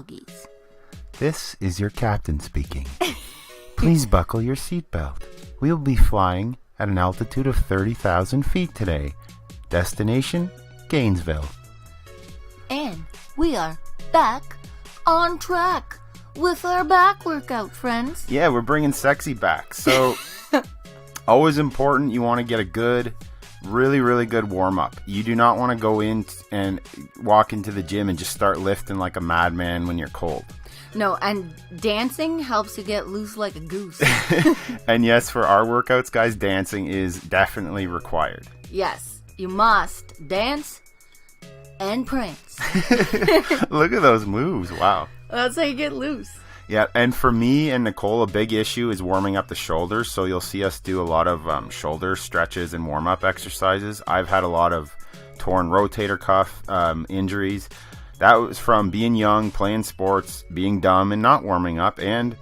doggies. This is your captain speaking. Please buckle your seatbelt. We'll be flying at an altitude of 30,000 feet today. Destination, Gainesville. And we are back on track with our back workout, friends. Yeah, we're bringing sexy back. So, always important, you want to get a good, really, really good warm-up. You do not want to go in and walk into the gym and just start lifting like a madman when you're cold. No, and dancing helps you get loose like a goose. And yes, for our workouts, guys, dancing is definitely required. Yes, you must dance and prance. Look at those moves. Wow. That's how you get loose. Yeah, and for me and Nicole, a big issue is warming up the shoulders. So you'll see us do a lot of shoulder stretches and warm-up exercises. I've had a lot of torn rotator cuff injuries. That was from being young, playing sports, being dumb, and not warming up. And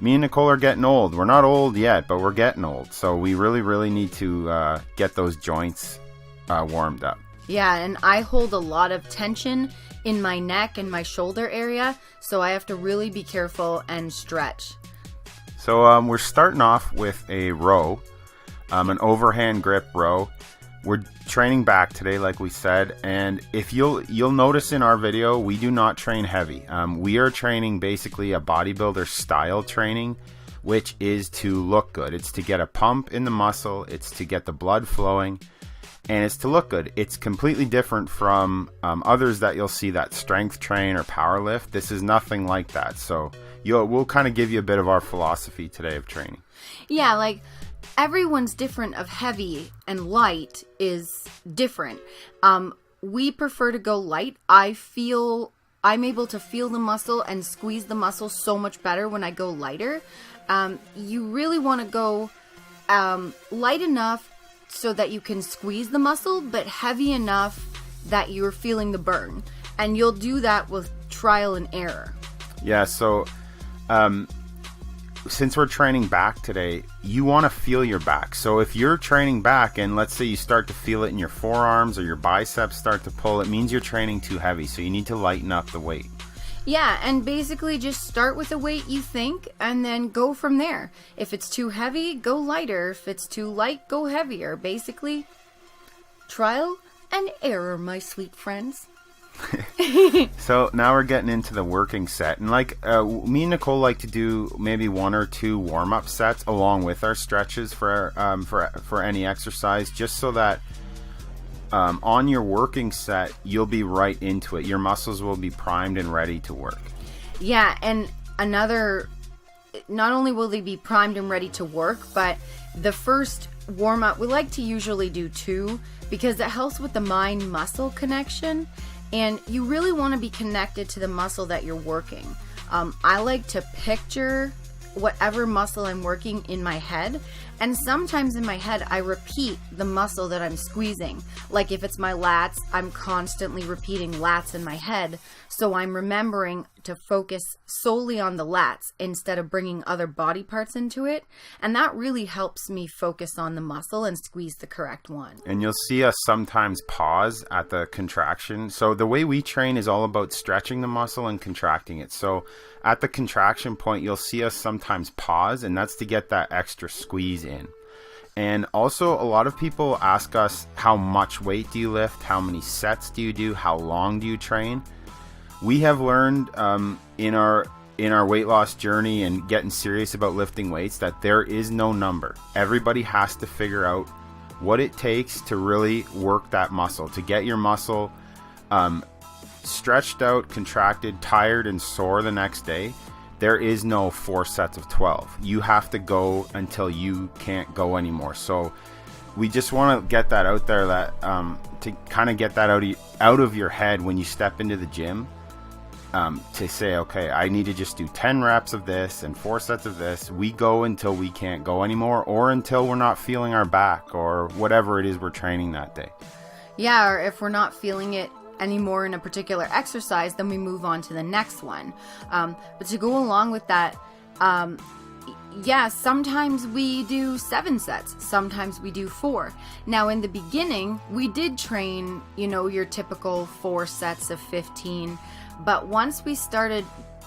me and Nicole are getting old. We're not old yet, but we're getting old. So we really, really need to get those joints warmed up. Yeah, and I hold a lot of tension in my neck and my shoulder area, so I have to really be careful and stretch. So we're starting off with a row, an overhand grip row. We're training back today, like we said, and if you'll notice in our video, we do not train heavy. We are training basically a bodybuilder style training, which is to look good. It's to get a pump in the muscle, it's to get the blood flowing, and it's to look good. It's completely different from others that you'll see that strength train or power lift. This is nothing like that. So we'll kind of give you a bit of our philosophy today of training. Yeah, like everyone's different of heavy and light is different. We prefer to go light. I'm able to feel the muscle and squeeze the muscle so much better when I go lighter. You really want to go light enough so that you can squeeze the muscle, but heavy enough that you're feeling the burn. And you'll do that with trial and error. Yeah, so since we're training back today, you want to feel your back. So if you're training back and let's say you start to feel it in your forearms or your biceps start to pull, it means you're training too heavy. So you need to lighten up the weight. Yeah, and basically just start with a weight you think and then go from there. If it's too heavy, go lighter. If it's too light, go heavier. Basically, trial and error, my sweet friends. So now we're getting into the working set, and like me and Nicole like to do maybe 1 or 2 warm-up sets along with our stretches for any exercise, just so that on your working set you'll be right into it. Your muscles will be primed and ready to work. Yeah, and not only will they be primed and ready to work, but the first warm-up, we like to usually do 2 because it helps with the mind-muscle connection. And you really want to be connected to the muscle that you're working. I like to picture whatever muscle I'm working in my head. And sometimes in my head, I repeat the muscle that I'm squeezing. Like if it's my lats, I'm constantly repeating lats in my head. So I'm remembering to focus solely on the lats instead of bringing other body parts into it. And that really helps me focus on the muscle and squeeze the correct one. And you'll see us sometimes pause at the contraction. So the way we train is all about stretching the muscle and contracting it. So at the contraction point, you'll see us sometimes pause, and that's to get that extra squeeze in. And also, a lot of people ask us, how much weight do you lift? How many sets do you do? How long do you train? We have learned in our weight loss journey and getting serious about lifting weights that there is no number. Everybody has to figure out what it takes to really work that muscle, to get your muscle stretched out, contracted, tired, and sore the next day. There is no 4 sets of 12. You have to go until you can't go anymore. So we just want to get that out there, that to kind of get that out of your head when you step into the gym, to say, okay, I need to just do 10 reps of this and 4 sets of this. We go until we can't go anymore, or until we're not feeling our back, or whatever it is we're training that day. Yeah, or if we're not feeling it anymore in a particular exercise, then we move on to the next one. But to go along with that, yeah, sometimes we do 7 sets, sometimes we do 4. Now in the beginning, we did train, your typical 4 sets of 15. But once we started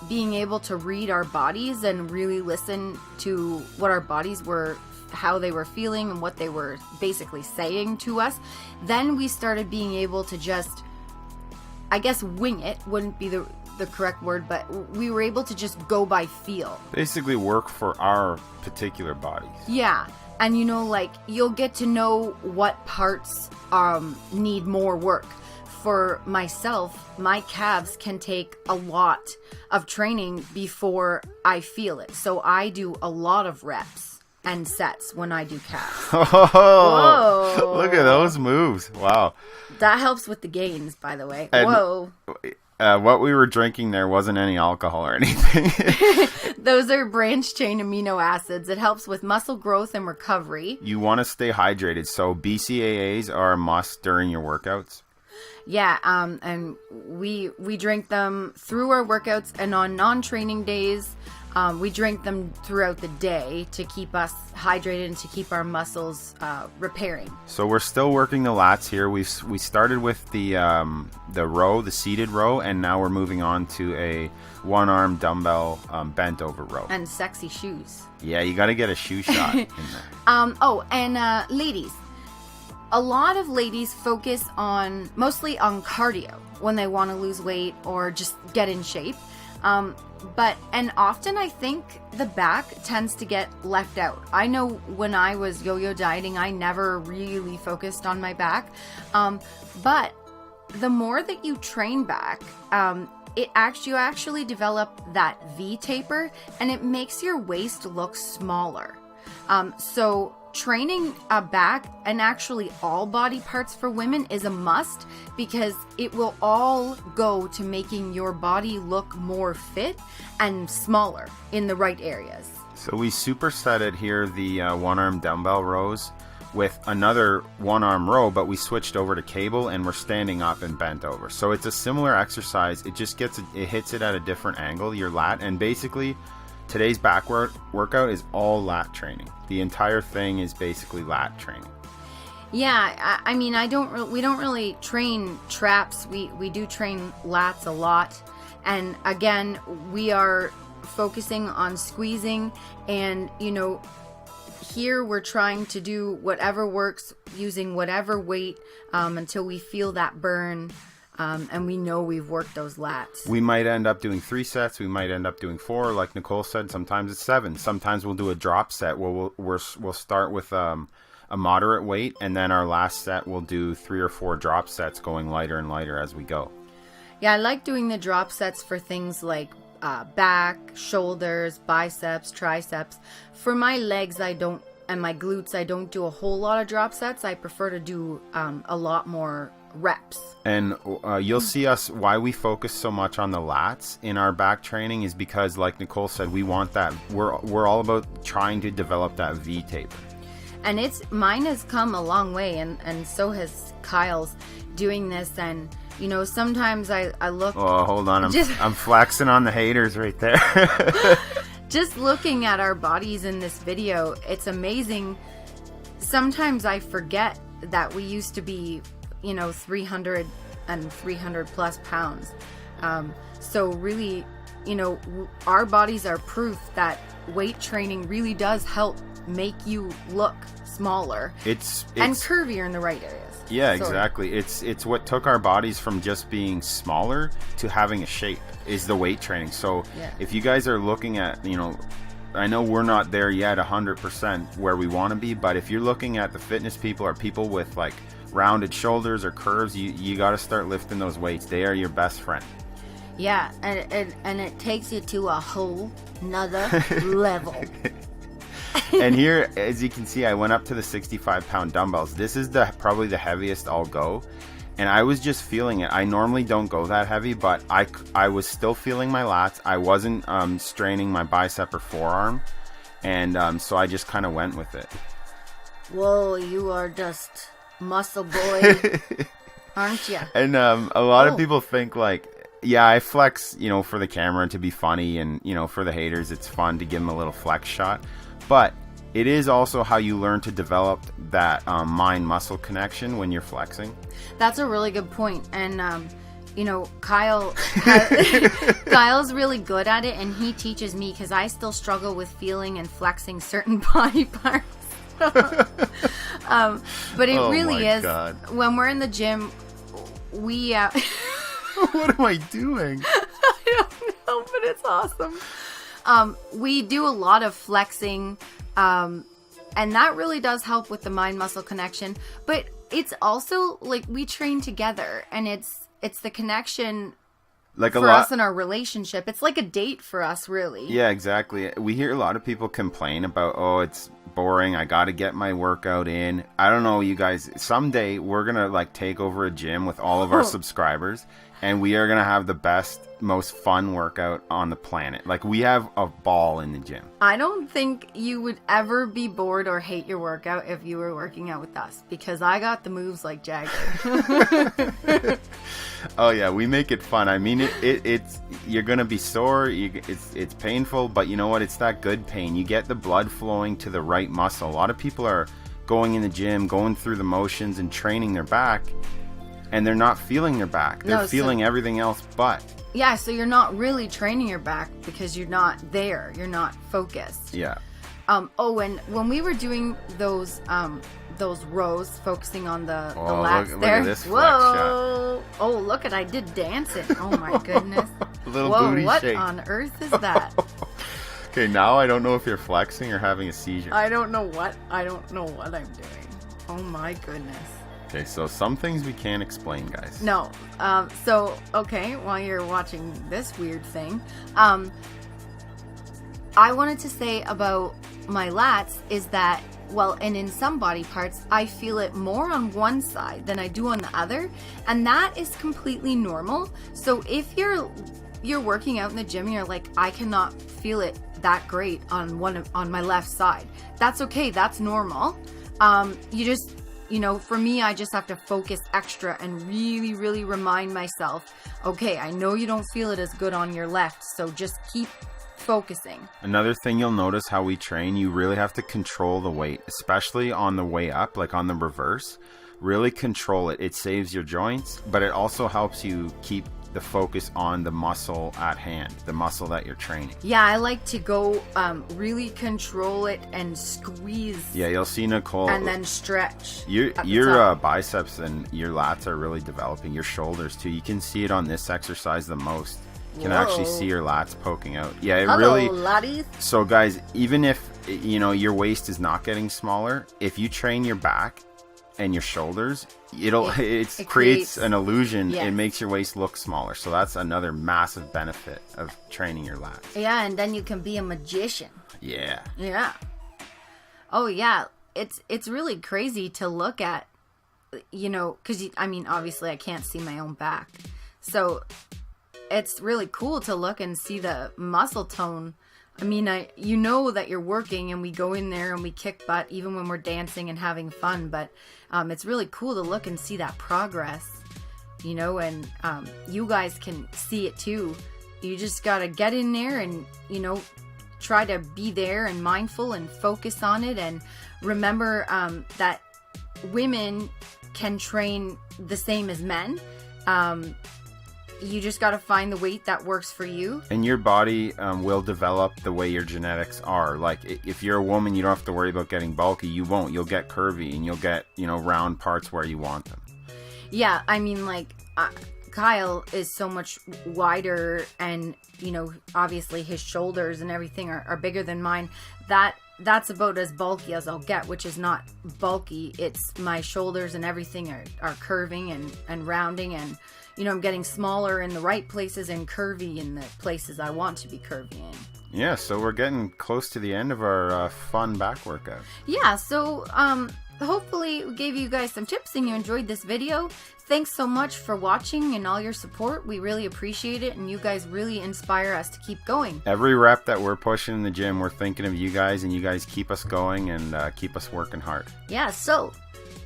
being able to read our bodies and really listen to what our bodies were, how they were feeling and what they were basically saying to us, then we started being able to just, I guess, wing it wouldn't be the correct word, but we were able to just go by feel. Basically work for our particular bodies. Yeah. And like you'll get to know what parts need more work. For myself, my calves can take a lot of training before I feel it. So I do a lot of reps and sets when I do calves. Oh, whoa. Look at those moves. Wow. That helps with the gains, by the way. And whoa. What we were drinking there wasn't any alcohol or anything. Those are branched chain amino acids. It helps with muscle growth and recovery. You want to stay hydrated, so BCAAs are a must during your workouts. Yeah, and we drink them through our workouts, and on non-training days, we drink them throughout the day to keep us hydrated and to keep our muscles repairing. So we're still working the lats here. We started with the row, the seated row, and now we're moving on to a one-arm dumbbell bent over row. And sexy shoes. Yeah, you got to get a shoe shot in there. Ladies. A lot of ladies focus mostly on cardio when they want to lose weight or just get in shape. And often I think the back tends to get left out. I know when I was yo-yo dieting, I never really focused on my back. But the more that you train back, you actually develop that V taper, and it makes your waist look smaller. So training a back and actually all body parts for women is a must, because it will all go to making your body look more fit and smaller in the right areas. So we superset it here, the one-arm dumbbell rows, with another one-arm row, but we switched over to cable and we're standing up and bent over. So it's a similar exercise. It just hits it at a different angle, your lat, and basically today's back workout is all lat training. The entire thing is basically lat training. Yeah, I mean, we don't really train traps. We do train lats a lot. And again, we are focusing on squeezing, and here we're trying to do whatever works using whatever weight until we feel that burn. And we know we've worked those lats. We might end up doing 3 sets. We might end up doing 4, like Nicole said. Sometimes it's 7. Sometimes we'll do a drop set. We'll start with a moderate weight, and then our last set we'll do 3 or 4 drop sets, going lighter and lighter as we go. Yeah, I like doing the drop sets for things like back, shoulders, biceps, triceps. For my legs, and my glutes, I don't do a whole lot of drop sets. I prefer to do a lot more reps. And you'll see us, why we focus so much on the lats in our back training is because, like Nicole said, we want that. We're all about trying to develop that V taper. And mine has come a long way, and so has Kyle's doing this. And sometimes I look. Oh, hold on, I'm flexing on the haters right there. Just looking at our bodies in this video, it's amazing. Sometimes I forget that we used to be 300 and 300 plus pounds. So really, our bodies are proof that weight training really does help make you look smaller and curvier in the right areas. Yeah, exactly. It's what took our bodies from just being smaller to having a shape, is the weight training. So if you guys are looking at, I know we're not there yet 100% where we want to be, but if you're looking at the fitness people or people with like rounded shoulders or curves, you got to start lifting those weights. They are your best friend. Yeah, and it takes you to a whole nother level. And here, as you can see, I went up to the 65-pound dumbbells. This is probably the heaviest I'll go, and I was just feeling it. I normally don't go that heavy, but I was still feeling my lats. I wasn't straining my bicep or forearm, and so I just kind of went with it. Whoa, you are just muscle boy, aren't you? And a lot of people think like, yeah, I flex, for the camera to be funny, and for the haters, it's fun to give them a little flex shot. But it is also how you learn to develop that mind-muscle connection when you're flexing. That's a really good point. And you know, Kyle's really good at it, and he teaches me because I still struggle with feeling and flexing certain body parts. But it really is. God. When we're in the gym, we what am I doing? I don't know, but it's awesome. We do a lot of flexing, and that really does help with the mind-muscle connection. But it's also like we train together, and it's the connection like for us in our relationship. It's like a date for us, really. Yeah, exactly. We hear a lot of people complain about, oh, it's boring. I got to get my workout in. I don't know, you guys. Someday we're going to like take over a gym with all of our subscribers, and we are going to have the best, most fun workout on the planet. Like, we have a ball in the gym. I don't think you would ever be bored or hate your workout if you were working out with us, because I got the moves like Jagger. Oh yeah, we make it fun. I mean, it's you're gonna be sore. It's painful, but you know what? It's that good pain. You get the blood flowing to the right muscle. A lot of people are going in the gym, going through the motions and training their back, and they're not feeling their back. They're feeling everything else but. Yeah, so you're not really training your back because you're not there. You're not focused. Yeah. Oh, and when we were doing those rows, focusing on the lats look there. At this flex shot. Oh, look at I did dancing. Oh my goodness. Little booty what shake. On earth is that? Okay, now I don't know if you're flexing or having a seizure. I don't know what I'm doing. Oh my goodness. Okay, so some things we can't explain, guys. No. Okay, while you're watching this weird thing, I wanted to say about my lats is that, well, and in some body parts, I feel it more on one side than I do on the other, and that is completely normal. So if you're working out in the gym and you're like, I cannot feel it that great on my left side, that's okay. That's normal. You just, you know, for me, I just have to focus extra and really, really remind myself, okay, I know you don't feel it as good on your left, so just keep focusing. Another thing you'll notice how we train, you really have to control the weight, especially on the way up, like on the reverse. Really control it. It saves your joints, but it also helps you keep the focus on the muscle at hand, the muscle that you're training. Yeah, I like to go really control it and squeeze. Yeah, you'll see Nicole. And then stretch. Your biceps and your lats are really developing. Your shoulders too. You can see it on this exercise the most. You can actually see your lats poking out. Yeah, it really. Laddies. So guys, even if you know your waist is not getting smaller, if you train your back and your shoulders, it creates an illusion. Yes. It makes your waist look smaller. So that's another massive benefit of training your lats. Yeah, and then you can be a magician. Yeah. Yeah. Oh yeah, it's really crazy to look at, you know, because I mean, obviously I can't see my own back, so it's really cool to look and see the muscle tone. I mean, you know that you're working, and we go in there and we kick butt even when we're dancing and having fun, but it's really cool to look and see that progress, you know, and you guys can see it too. You just gotta get in there and, you know, try to be there and mindful and focus on it, and remember that women can train the same as men. You just got to find the weight that works for you. And your body will develop the way your genetics are. Like, if you're a woman, you don't have to worry about getting bulky. You won't. You'll get curvy, and you'll get, you know, round parts where you want them. Yeah, I mean, like, Kyle is so much wider, and, you know, obviously his shoulders and everything are bigger than mine. That's about as bulky as I'll get, which is not bulky. It's my shoulders and everything are curving and rounding, and, you know, I'm getting smaller in the right places and curvy in the places I want to be curvy in. Yeah, so we're getting close to the end of our fun back workout. Yeah, so hopefully we gave you guys some tips and you enjoyed this video. Thanks so much for watching and all your support. We really appreciate it, and you guys really inspire us to keep going. Every rep that we're pushing in the gym, we're thinking of you guys, and you guys keep us going and keep us working hard. Yeah, so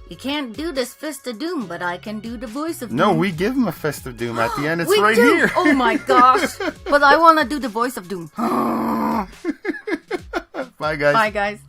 you can't do this fist of doom, but I can do the voice of doom. No, we give him a fist of doom at the end. It's right here. Oh my gosh. But I want to do the voice of doom. Bye, guys. Bye, guys.